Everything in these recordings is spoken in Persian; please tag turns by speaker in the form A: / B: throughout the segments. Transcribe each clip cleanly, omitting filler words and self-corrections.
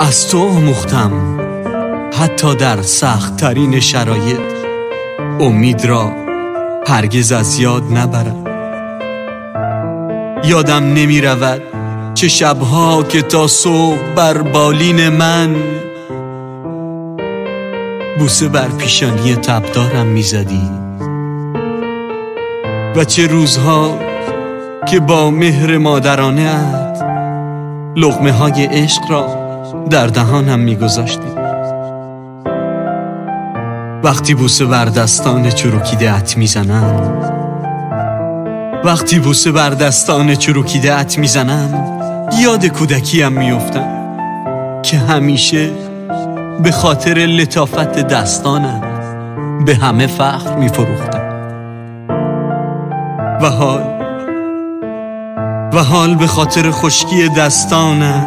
A: از تو آموختم حتی در سخت ترین شرایط امید را هرگز از یاد نبرم. یادم نمی رود چه شبها که تا صبح بر بالین من بوسه بر پیشانی تبدارم می زدی و چه روزها که با مهر مادرانه ات لقمه های عشق را در دهانم می گذاشتی. وقتی بوسه بر دستان چروکیده ات می زنم، وقتی بوسه بر دستان چروکیده ات می زنم، یاد کودکیم می افتم که همیشه به خاطر لطافت دستانم به همه فخر می فروختم. و حال به خاطر خشکی دستانم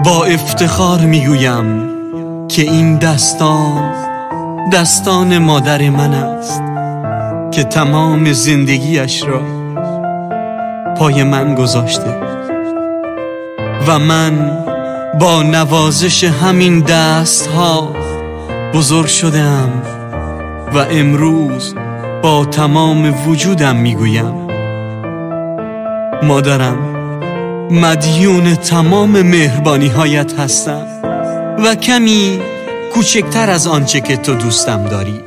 A: با افتخار می گویم که این دستان مادر من است که تمام زندگیش را پای من گذاشته و من با نوازش همین دستها بزرگ شدم و امروز با تمام وجودم میگویم مادرم، مدیون تمام مهربانی هایت هستم و کمی کوچکتر از آنچه که تو دوستم داری.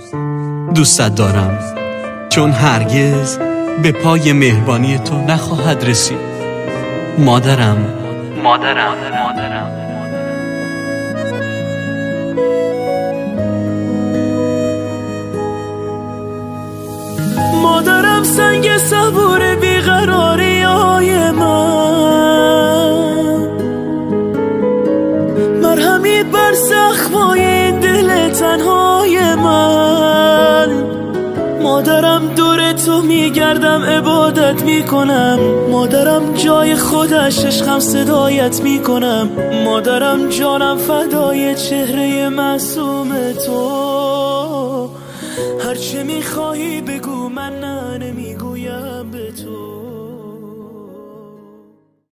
A: دوستت دارم چون هرگز به پای مهربانی تو نخواهد رسید. مادرم.
B: مادرم سنگ صبور بیقراری های من، مرهمی بر زخمای دل تنهای من. مادرم دور تو میگردم عبادت میکنم، مادرم جای خودش عشقم صدایت میکنم. مادرم جانم فدای چهره معصوم تو، هرچه میخواهی بگو من نه نمیگویم به تو.